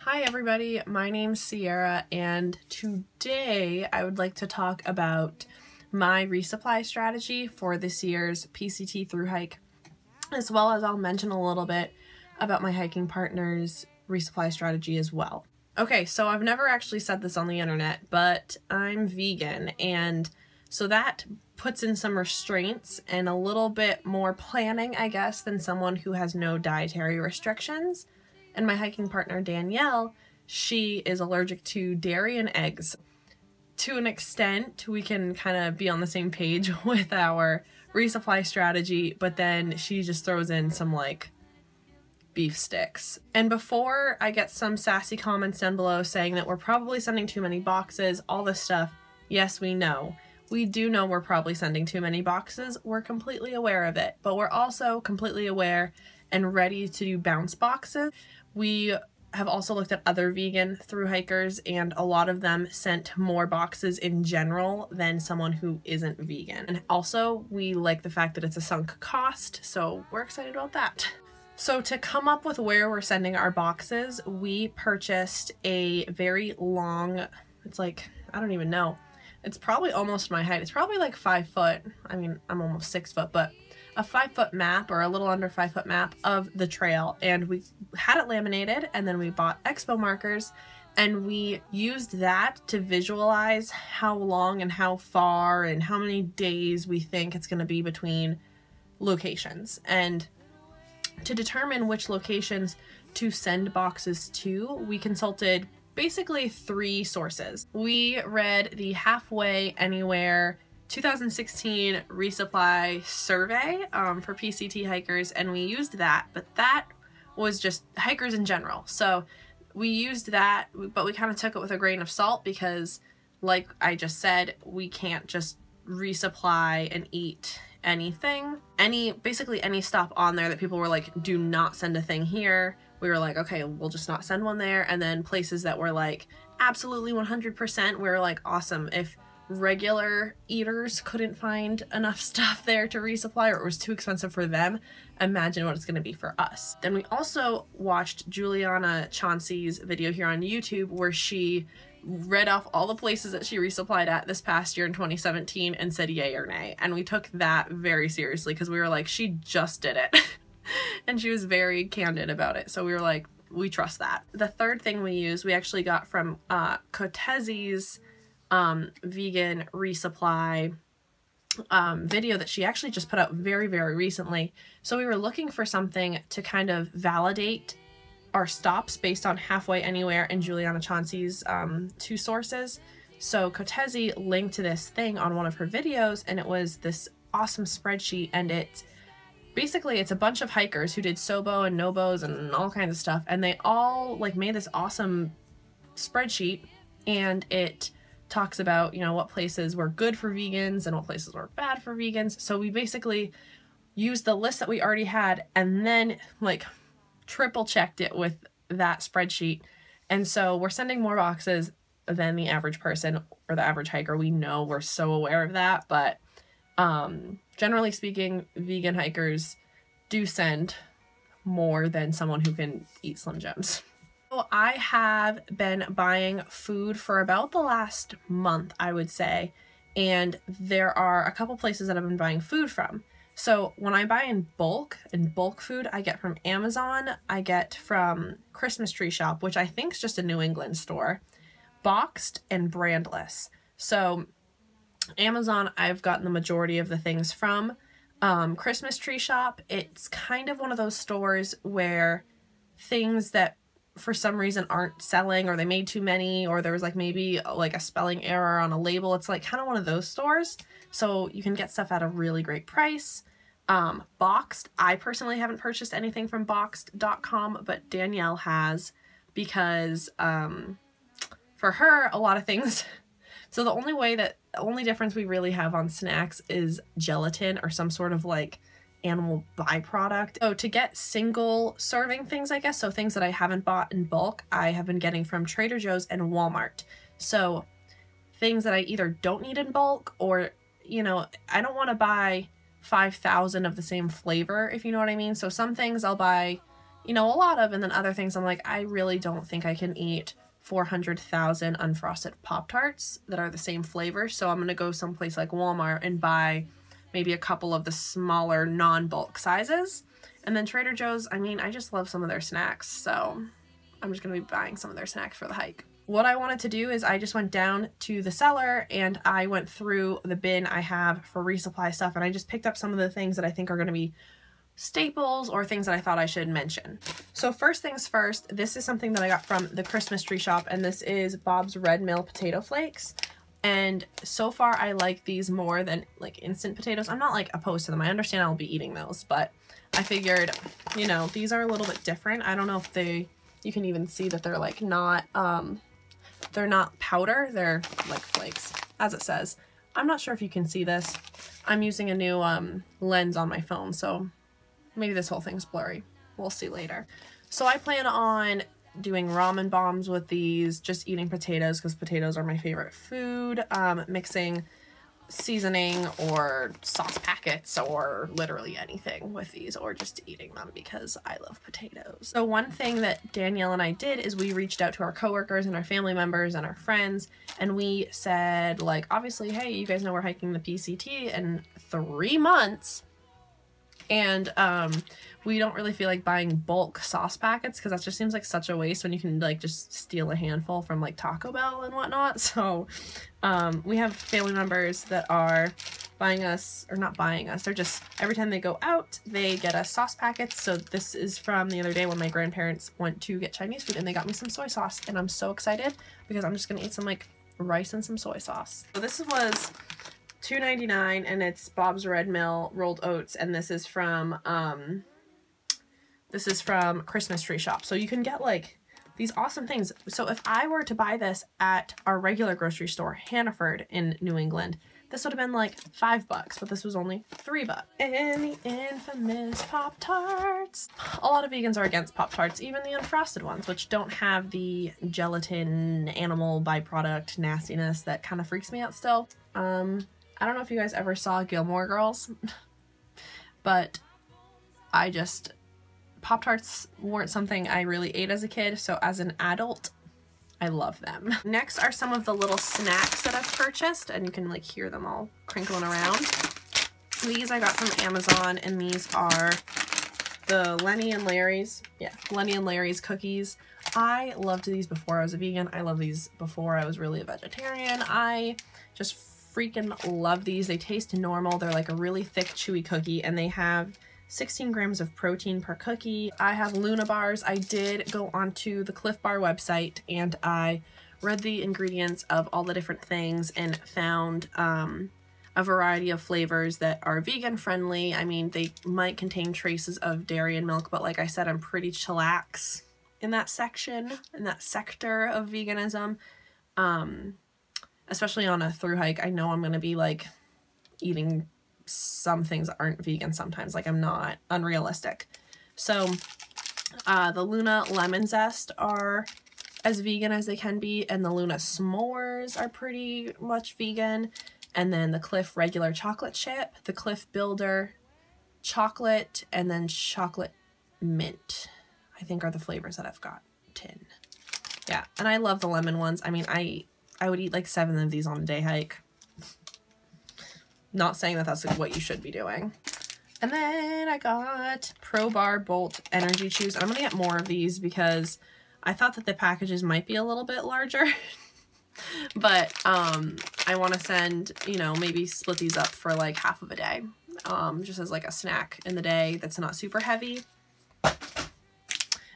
Hi everybody, my name's Sierra, and today I would like to talk about my resupply strategy for this year's PCT thru hike, as well as I'll mention a little bit about my hiking partner's resupply strategy as well. Okay, so I've never actually said this on the internet, but I'm vegan, and so that puts in some restraints and a little bit more planning, I guess, than someone who has no dietary restrictions. And my hiking partner, Danielle, she is allergic to dairy and eggs. To an extent, we can kind of be on the same page with our resupply strategy, but then she just throws in some like beef sticks. And before I get some sassy comments down below saying that we're probably sending too many boxes, all this stuff, yes, we know. We do know we're probably sending too many boxes. We're completely aware of it, but we're also completely aware and ready to do bounce boxes. We have also looked at other vegan thru hikers, and a lot of them sent more boxes in general than someone who isn't vegan. And also, we like the fact that it's a sunk cost, so we're excited about that. So to come up with where we're sending our boxes, we purchased a very long, it's like, I don't even know. It's probably almost my height. It's probably like 5 foot. I mean, I'm almost 6 foot, but a 5 foot map, or a little under 5 foot map of the trail, and we had it laminated, and then we bought expo markers, and we used that to visualize how long and how far and how many days we think it's going to be between locations. And to determine which locations to send boxes to, we consulted basically 3 sources. We read the Halfway Anywhere 2016 resupply survey for PCT hikers, and we used that, but that was just hikers in general. So we used that, but we kind of took it with a grain of salt because, like I just said, we can't just resupply and eat anything. Basically any stop on there that people were like, do not send a thing here. We were like, okay, we'll just not send one there. And then places that were like, absolutely 100%, we were like, awesome. If regular eaters couldn't find enough stuff there to resupply, or it was too expensive for them, imagine what it's going to be for us. Then we also watched Juliana Chauncey's video here on YouTube where she read off all the places that she resupplied at this past year in 2017 and said yay or nay. And we took that very seriously because we were like, she just did it. And she was very candid about it. So we were like, we trust that. The third thing we used, we actually got from Kotezi's vegan resupply video that she actually just put out very, very recently. So we were looking for something to kind of validate our stops based on Halfway Anywhere and Juliana Chauncey's 2 sources. So Kotezi linked to this thing on one of her videos, and it was this awesome spreadsheet, and it's a bunch of hikers who did Sobo and Nobos and all kinds of stuff, and they all like made this awesome spreadsheet, and it talks about, you know, what places were good for vegans and what places were bad for vegans. So we basically used the list that we already had and then like triple checked it with that spreadsheet. And so we're sending more boxes than the average person or the average hiker. We know, we're so aware of that, but generally speaking, vegan hikers do send more than someone who can eat Slim Jims. So I have been buying food for about the last month, I would say, and there are a couple places that I've been buying food from. So when I buy in bulk food, I get from Amazon, I get from Christmas Tree Shop, which I think is just a New England store, boxed and brandless. So Amazon, I've gotten the majority of the things from. Christmas Tree Shop, it's kind of one of those stores where things that for some reason aren't selling, or they made too many, or there was like maybe like a spelling error on a label. It's like kind of one of those stores. So you can get stuff at a really great price. Boxed, I personally haven't purchased anything from boxed.com, but Danielle has, because for her, a lot of things. So the only difference we really have on snacks is gelatin or some sort of like animal byproduct. So to get single serving things, I guess, so things that I haven't bought in bulk, I have been getting from Trader Joe's and Walmart. So things that I either don't need in bulk, or, you know, I don't want to buy 5,000 of the same flavor, if you know what I mean. So some things I'll buy you know, a lot of, and then other things I'm like, I really don't think I can eat 400,000 unfrosted Pop-Tarts that are the same flavor, so I'm gonna go someplace like Walmart and buy maybe a couple of the smaller non-bulk sizes. And then Trader Joe's, I mean, I just love some of their snacks, so I'm just gonna be buying some of their snacks for the hike. What I wanted to do is I just went down to the cellar and I went through the bin I have for resupply stuff, and I just picked up some of the things that I think are gonna be staples or things that I thought I should mention. So first things first, this is something that I got from the Christmas tree shop, and this is Bob's Red Mill potato flakes. And so far I like these more than like instant potatoes. I'm not like opposed to them. I understand I'll be eating those, but I figured, you know, these are a little bit different. I don't know if you can even see that they're like not, they're not powder, they're like flakes, as it says. I'm not sure if you can see this. I'm using a new lens on my phone, so maybe this whole thing's blurry. We'll see later. So I plan on doing ramen bombs with these, just eating potatoes because potatoes are my favorite food, mixing seasoning or sauce packets or literally anything with these, or just eating them because I love potatoes. So one thing that Danielle and I did is we reached out to our coworkers and our family members and our friends, and we said, like, obviously, hey, you guys know we're hiking the PCT in 3 months, and we don't really feel like buying bulk sauce packets because that just seems like such a waste when you can like just steal a handful from like Taco Bell and whatnot. So we have family members that are buying us, or not buying us, they're just, every time they go out, they get us sauce packets. So this is from the other day when my grandparents went to get Chinese food and they got me some soy sauce, and I'm so excited because I'm just gonna eat some like rice and some soy sauce. So this was $2.99 and it's Bob's Red Mill rolled oats, and this is from Christmas Tree Shop. So you can get like these awesome things. So if I were to buy this at our regular grocery store, Hannaford in New England, this would have been like $5, but this was only $3. And the infamous Pop-Tarts. A lot of vegans are against Pop-Tarts, even the unfrosted ones, which don't have the gelatin animal byproduct nastiness that kind of freaks me out still. I don't know if you guys ever saw Gilmore Girls, but Pop-Tarts weren't something I really ate as a kid, so as an adult, I love them. Next are some of the little snacks that I've purchased, and you can like hear them all crinkling around. These I got from Amazon, and these are the Lenny and Larry's. Yeah, Lenny and Larry's cookies. I loved these before I was a vegan. I love these before I was really a vegetarian. I just freaking love these. They taste normal. They're like a really thick, chewy cookie, and they have 16 grams of protein per cookie. I have Luna bars. I did go onto the Cliff Bar website and I read the ingredients of all the different things and found a variety of flavors that are vegan friendly. I mean, they might contain traces of dairy and milk, but like I said, I'm pretty chillax in that section, in that sector of veganism. Especially on a thru hike, I know I'm gonna be like eating some things that aren't vegan sometimes. Like, I'm not unrealistic. So the Luna lemon zest are as vegan as they can be, and the Luna s'mores are pretty much vegan. And then the Cliff regular chocolate chip, the Cliff Builder chocolate, and then chocolate mint, I think are the flavors that I've gotten. Yeah, and I love the lemon ones. I mean, I would eat like 7 of these on a day hike. Not saying that that's like what you should be doing. And then I got Pro Bar Bolt Energy Chews. And I'm gonna get more of these because I thought that the packages might be a little bit larger. But I want to send, you know, maybe split these up for like half of a day. Just as like a snack in the day that's not super heavy.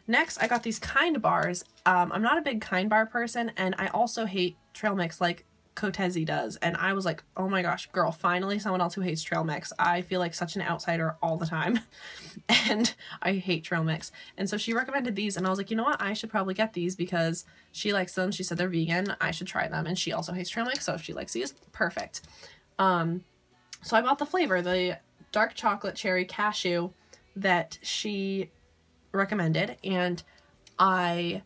Next, I got these Kind bars. I'm not a big Kind bar person, and I also hate trail mix like Kotezi does. And I was like, oh my gosh, girl, finally someone else who hates trail mix. I feel like such an outsider all the time. And I hate trail mix. And so she recommended these, and I was like, you know what? I should probably get these because she likes them. She said they're vegan. I should try them. And she also hates trail mix, so if she likes these, perfect. So I bought the flavor, the dark chocolate cherry cashew that she recommended, and I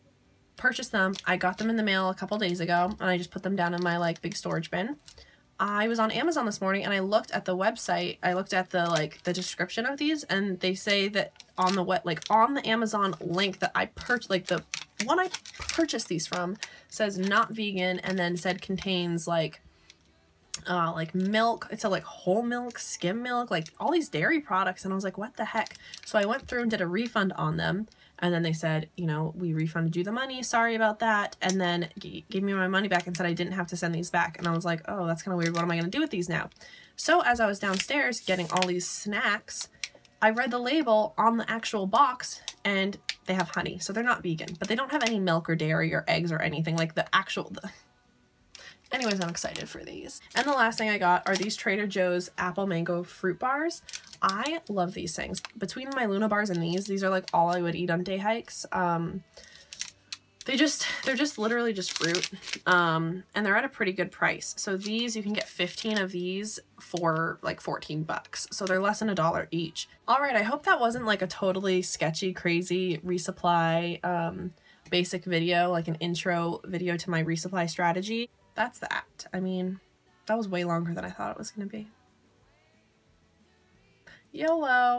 purchased them. I got them in the mail a couple days ago, and I just put them down in my like big storage bin. I was on Amazon this morning and I looked at the website. I looked at the the description of these, and they say that on the on the Amazon link that I purchased, the one I purchased these from, says not vegan, and then said contains like milk. It said like whole milk, skim milk, like all these dairy products, and I was like, what the heck? So I went through and did a refund on them, and then they said, you know, we refunded you the money, sorry about that, and then gave me my money back and said I didn't have to send these back. And I was like, oh, that's kind of weird, what am I going to do with these now? So as I was downstairs getting all these snacks, I read the label on the actual box, and they have honey, so they're not vegan, but they don't have any milk or dairy or eggs or anything like the actual Anyways, I'm excited for these. And the last thing I got are these Trader Joe's apple mango fruit bars. I love these things. Between my Luna bars and these are like all I would eat on day hikes. They're just literally just fruit. And they're at a pretty good price. So these, you can get 15 of these for like 14 bucks. So they're less than $1 each. All right, I hope that wasn't like a totally sketchy, crazy resupply basic video, like an intro video to my resupply strategy. That's that. I mean, that was way longer than I thought it was going to be. YOLO!